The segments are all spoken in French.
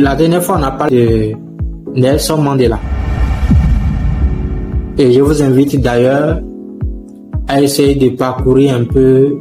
La dernière fois, on a parlé de Nelson Mandela. Et je vous invite d'ailleurs à essayer de parcourir un peu,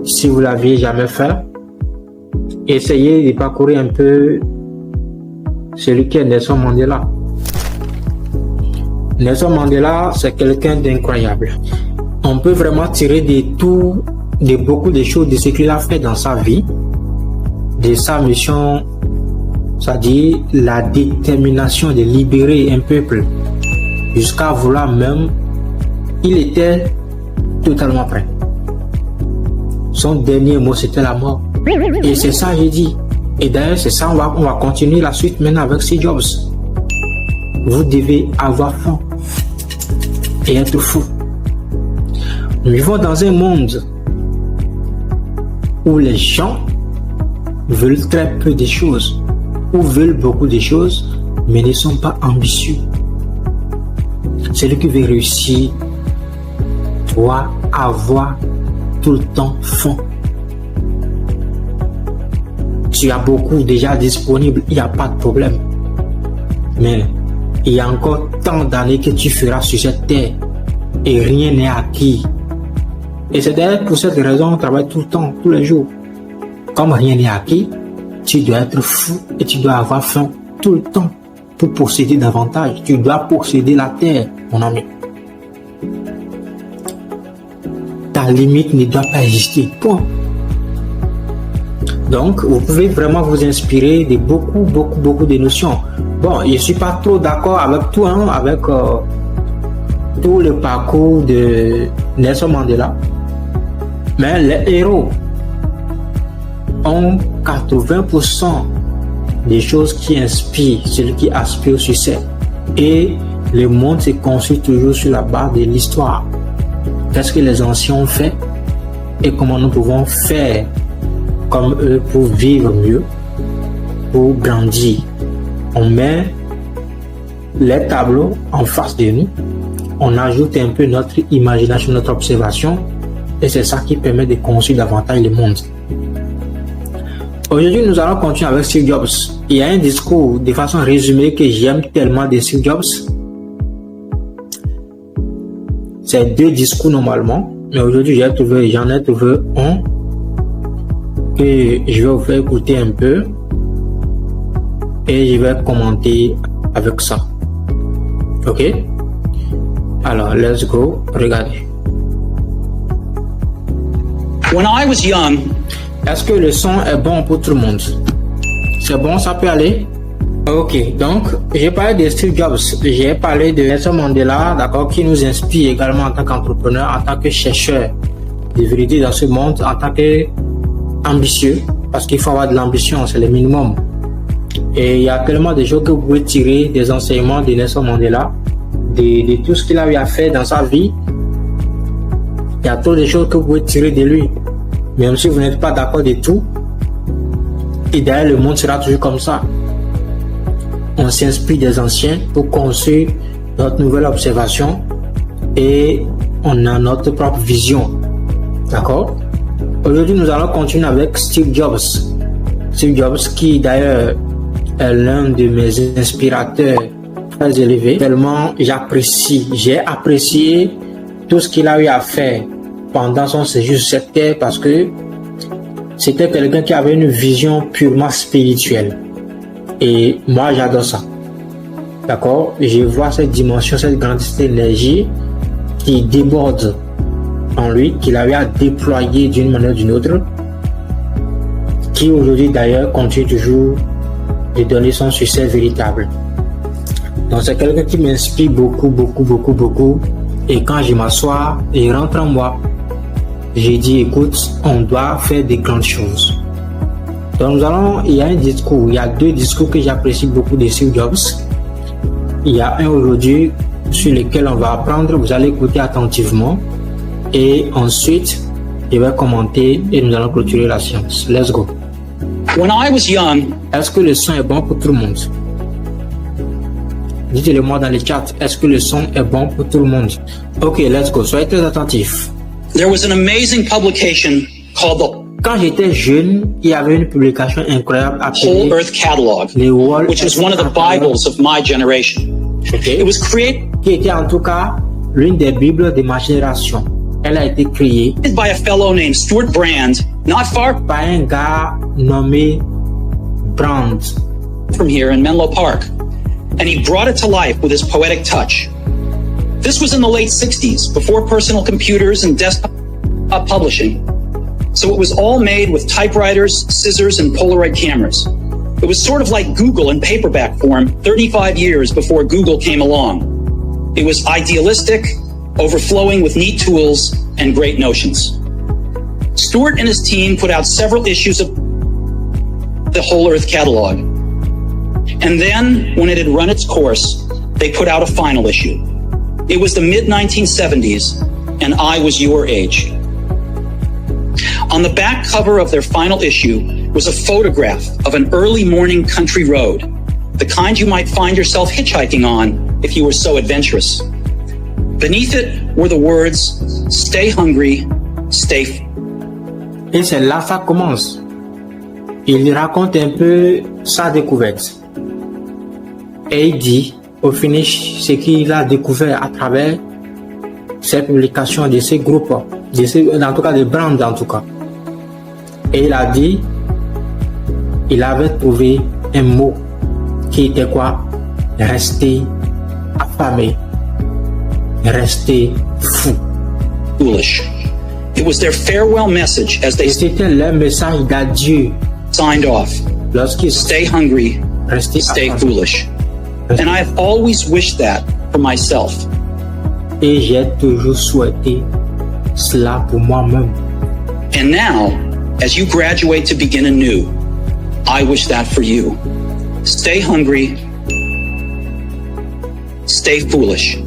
si vous l'aviez jamais fait, essayez de parcourir un peu celui qui est Nelson Mandela. Nelson Mandela, c'est quelqu'un d'incroyable. On peut vraiment tirer de beaucoup de choses de ce qu'il a fait dans sa vie, de sa mission, c'est-à-dire la détermination de libérer un peuple, jusqu'à vouloir même, il était totalement prêt. Son dernier mot, c'était la mort. Et c'est ça, j'ai dit. Et d'ailleurs, c'est ça, on va continuer la suite maintenant avec Steve Jobs. Vous devez avoir faim et être fou. Nous vivons dans un monde où les gens veulent très peu de choses, ou veulent beaucoup de choses, mais ne sont pas ambitieux. Celui qui veut réussir doit avoir tout le temps faim. Tu as beaucoup déjà disponible, il n'y a pas de problème. Mais il y a encore tant d'années que tu feras sur cette terre et rien n'est acquis. Et c'est d'ailleurs pour cette raison qu'on travaille tout le temps, tous les jours. Comme rien n'est acquis, tu dois être fou et tu dois avoir faim tout le temps pour posséder davantage. Tu dois posséder la terre, mon ami. Ta limite ne doit pas exister. Point. Donc, vous pouvez vraiment vous inspirer de beaucoup de notions. Bon, je ne suis pas trop d'accord avec tout, avec tout le parcours de Nelson Mandela. Mais les héros ont 80% des choses qui inspirent celui qui aspire au succès. Et le monde se construit toujours sur la base de l'histoire. Qu'est-ce que les anciens ont fait et comment nous pouvons faire comme eux pour vivre mieux, pour grandir. On met les tableaux en face de nous, on ajoute un peu notre imagination, notre observation, et c'est ça qui permet de construire davantage le monde. Aujourd'hui, nous allons continuer avec Steve Jobs. Il y a un discours de façon résumée que j'aime tellement de Steve Jobs. C'est 2 discours normalement, mais aujourd'hui j'en ai trouvé un que je vais vous faire écouter un peu et je vais commenter avec ça. Ok? Alors, let's go. Regardez. When I was young, est-ce que le son est bon pour tout le monde? C'est bon, ça peut aller? Ok, donc j'ai parlé de Steve Jobs, j'ai parlé de Nelson Mandela, d'accord, qui nous inspire également en tant qu'entrepreneur, en tant que chercheur de vérité dans ce monde, en tant que ambitieux, parce qu'il faut avoir de l'ambition, c'est le minimum. Et il y a tellement de choses que vous pouvez tirer des enseignements de Nelson Mandela, de tout ce qu'il a eu à faire dans sa vie. Il y a trop de choses que vous pouvez tirer de lui, même si vous n'êtes pas d'accord de tout. Et d'ailleurs, le monde sera toujours comme ça. On s'inspire des anciens pour construire notre nouvelle observation et on a notre propre vision. D'accord? Aujourd'hui, nous allons continuer avec Steve Jobs. Steve Jobs qui d'ailleurs est l'un de mes inspirateurs très élevés. Tellement j'ai apprécié tout ce qu'il a eu à faire pendant son séjour sur cette terre parce que c'était quelqu'un qui avait une vision purement spirituelle. Et moi, j'adore ça. D'accord? Je vois cette dimension, cette grande énergie qui déborde en lui, qu'il avait à déployer d'une manière ou d'une autre, qui aujourd'hui d'ailleurs continue toujours de donner son succès véritable. Donc c'est quelqu'un qui m'inspire beaucoup. Et quand je m'assois et rentre en moi, j'ai dit écoute, on doit faire des grandes choses. Donc il y a un discours, il y a 2 discours que j'apprécie beaucoup de Steve Jobs. Il y a un aujourd'hui sur lequel on va apprendre, vous allez écouter attentivement et ensuite je vais commenter et nous allons clôturer la séance. Let's go. When I was young, est-ce que le son est bon pour tout le monde? Dites-le moi dans le chat, est-ce que le son est bon pour tout le monde? Ok, let's go, soyez très attentifs. there was an amazing publication called Quand j'étais jeune, il y avait une publication incroyable Whole appelée Earth Catalog, les World which was one of the Bibles of my generation. Okay. It was created Qui était en tout cas l'une des Bibles de ma génération. Elle a été créée by a fellow named Stuart Brand, not far par un gars nommé Brand. from here in Menlo Park, and he brought it to life with his poetic touch. This was in the late 60s, before personal computers and desktop publishing. So it was all made with typewriters, scissors, and Polaroid cameras. It was sort of like Google in paperback form 35 years before Google came along. It was idealistic, overflowing with neat tools and great notions. Stuart and his team put out several issues of the Whole Earth Catalog. And then, when it had run its course, they put out a final issue. It was the mid-1970s, and I was your age. On the back cover of their final issue was a photograph of an early morning country road, the kind you might find yourself hitchhiking on if you were so adventurous. Beneath it were the words, "Stay hungry, stay f-." Et c'est là que ça commence. Il raconte un peu sa découverte. Et il dit, au finish, ce qu'il a découvert à travers ces publications de ces groupes, en tout cas des brands en tout cas. Et il a dit, il avait trouvé un mot qui était quoi? Rester affamé, rester fou. Foolish. It was their farewell message as Et they c'était leur message d'adieu signed off. lorsqu'ils Stay hungry, restaient stay affamés. foolish. And I have always wished that for myself. Et j'ai toujours souhaité cela pour moi-même. And now, as you graduate to begin anew, I wish that for you. Stay hungry, stay foolish.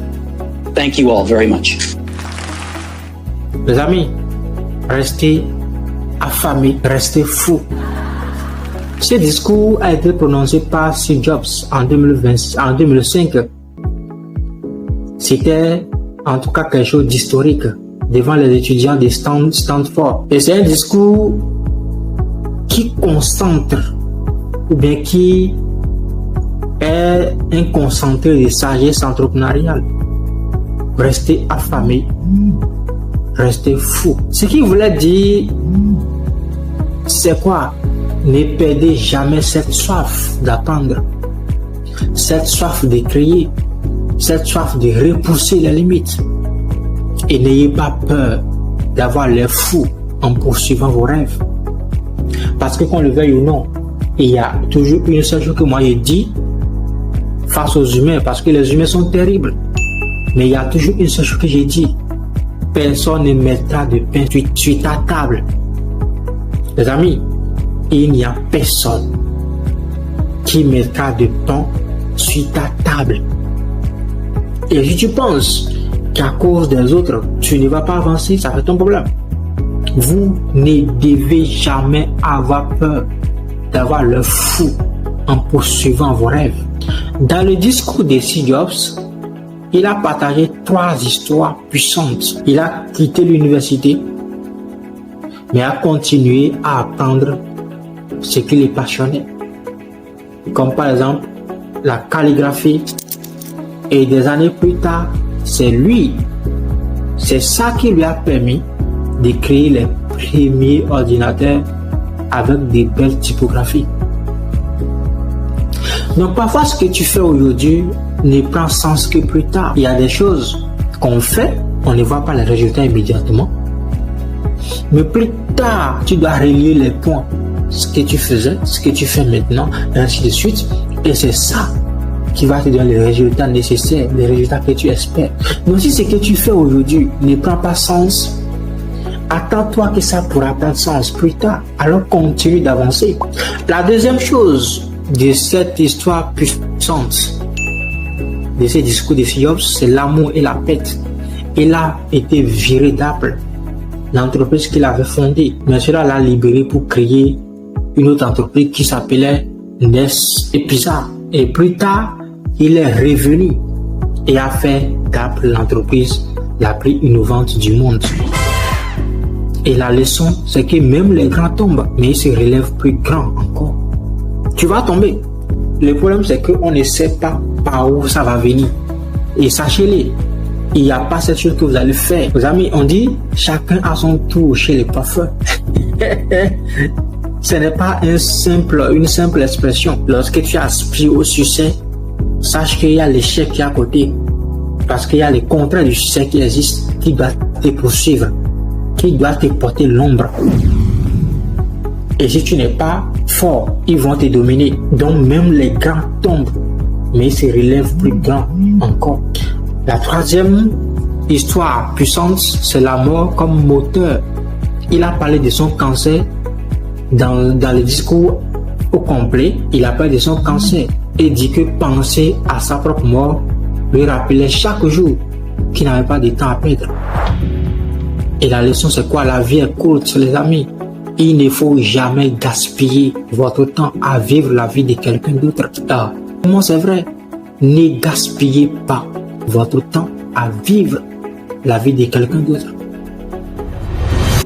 Thank you all very much. Les amis, restez affamés, restez fous. Ce discours a été prononcé par Steve Jobs en 2005. C'était en tout cas quelque chose d'historique devant les étudiants de Stanford. Et c'est un discours qui concentre ou bien qui est un concentré de sagesse entrepreneuriale. Restez affamés, restez fous. Ce qu'il voulait dire, c'est quoi? Ne perdez jamais cette soif d'apprendre, cette soif de créer, cette soif de repousser les limites. Et n'ayez pas peur d'avoir l'air fou en poursuivant vos rêves. Parce que qu'on le veuille ou non, il y a toujours une seule chose que moi je dis face aux humains, parce que les humains sont terribles. Mais il y a toujours une seule chose que j'ai dit. Personne ne mettra de pain sur ta table. Les amis, il n'y a personne qui mettra de pain sur ta table. Et si tu penses qu'à cause des autres, tu ne vas pas avancer, ça fait ton problème. Vous ne devez jamais avoir peur d'avoir le fou en poursuivant vos rêves. Dans le discours de Steve Jobs, il a partagé 3 histoires puissantes. Il a quitté l'université, mais a continué à apprendre ce qui les passionnait. Comme par exemple la calligraphie. Et des années plus tard, c'est ça qui lui a permis de créer les premiers ordinateurs avec des belles typographies. Donc parfois ce que tu fais aujourd'hui ne prend sens que plus tard. Il y a des choses qu'on fait, on ne voit pas les résultats immédiatement. Mais plus tard, tu dois relier les points. Ce que tu faisais, ce que tu fais maintenant, et ainsi de suite. Et c'est ça qui va te donner les résultats nécessaires, les résultats que tu espères. Mais si ce que tu fais aujourd'hui ne prend pas sens, attends-toi que ça pourra prendre sens plus tard. Alors continue d'avancer. La deuxième chose de cette histoire puissante, de ce discours de Steve Jobs, c'est l'amour et la paix. Il a été viré d'Apple, l'entreprise qu'il avait fondée. Mais cela l'a libéré pour créer une autre entreprise qui s'appelait Nest et Pizza. Et plus tard, il est revenu et a fait d'Apple l'entreprise la plus innovante du monde. Et la leçon, c'est que même les grands tombent, mais ils se relèvent plus grands encore. Tu vas tomber. Le problème, c'est qu'on ne sait pas par où ça va venir. Et sachez-le, il n'y a pas cette chose que vous allez faire. Vos amis, on dit chacun a son tour chez les coiffeurs. Ce n'est pas une simple expression. Lorsque tu aspires au succès, sache qu'il y a l'échec qui est à côté. Parce qu'il y a les contrats du succès qui existent, qui doivent te poursuivre, qui doivent te porter l'ombre. Et si tu n'es pas fort, ils vont te dominer. Donc même les grands tombent, mais ils se relèvent plus grands encore. La troisième histoire puissante, c'est la mort comme moteur. Il a parlé de son cancer dans le discours au complet. Il a parlé de son cancer et dit que penser à sa propre mort lui rappelait chaque jour qu'il n'avait pas de temps à perdre. Et la leçon, c'est quoi? La vie est courte, les amis. Il ne faut jamais gaspiller votre temps à vivre la vie de quelqu'un d'autre. Comment c'est vrai? Ne gaspillez pas votre temps à vivre la vie de quelqu'un d'autre.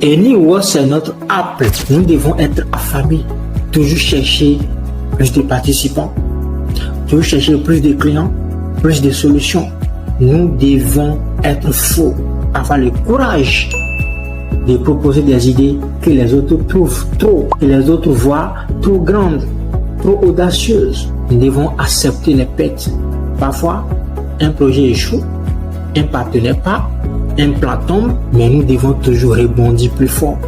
Et New, c'est notre appel. Nous devons être affamés, toujours chercher plus de participants, toujours chercher plus de clients, plus de solutions. Nous devons être fous, avoir le courage de proposer des idées que les autres trouvent trop, que les autres voient trop grandes, trop audacieuses. Nous devons accepter les pertes. Parfois, un projet échoue, un partenaire part, un plan tombe, mais nous devons toujours rebondir plus fort.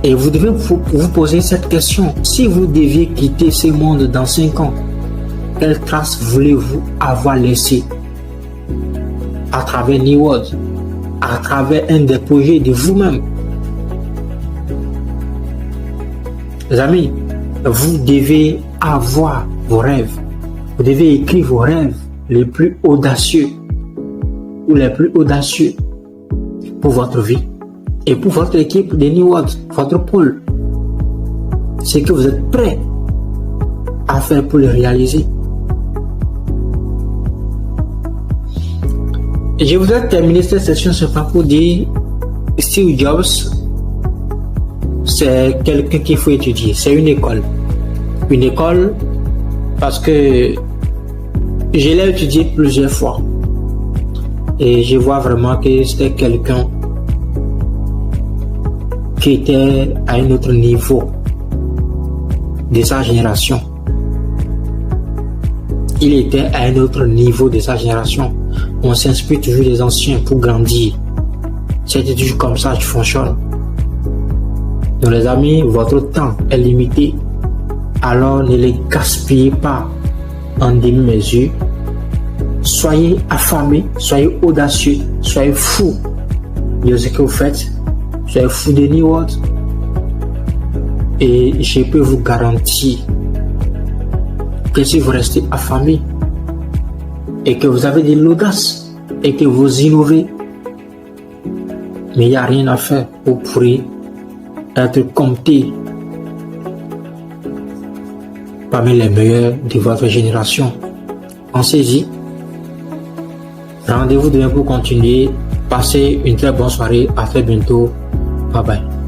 Et vous devez vous poser cette question. Si vous deviez quitter ce monde dans 5 ans, quelle trace voulez-vous avoir laissée à travers New World, à travers un des projets de vous-même? Les amis, vous devez avoir vos rêves. Vous devez écrire vos rêves les plus audacieux ou les plus audacieux pour votre vie et pour votre équipe de New World, votre pôle. C'est que vous êtes prêts à faire pour le réaliser. Et je voudrais terminer cette session ce pas pour dire Steve Jobs, c'est quelqu'un qu'il faut étudier. C'est une école. Une école parce que je l'ai étudié plusieurs fois. Et je vois vraiment que c'était quelqu'un qui était à un autre niveau de sa génération. Il était à un autre niveau de sa génération. On s'inspire toujours des anciens pour grandir. C'est toujours comme ça que fonctionne. Donc les amis, votre temps est limité. Alors ne les gaspillez pas en demi-mesure. Soyez affamés, soyez audacieux, soyez fous de ce que vous faites. Soyez fous de New World. Et je peux vous garantir que si vous restez affamés et que vous avez de l'audace et que vous innovez, mais il n'y a rien à faire, vous pourrez être compté parmi les meilleurs de votre génération. Pensez-y. Rendez-vous demain pour continuer. Passez une très bonne soirée. À très bientôt. Bye bye.